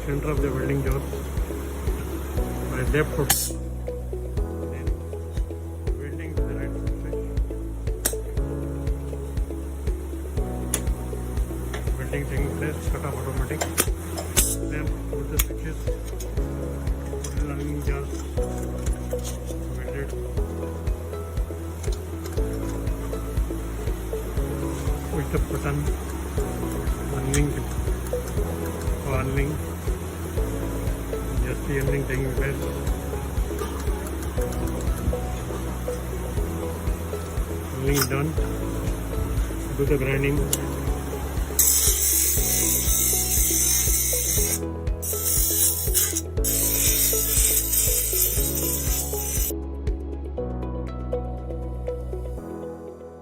center of the welding job by left hook. Then welding with the right foot. Welding taking place, cut off automatic. Then put the switches, put the running jars, welded. Push the button, unlink, just the ending taking place. Unlink done. Do the grinding.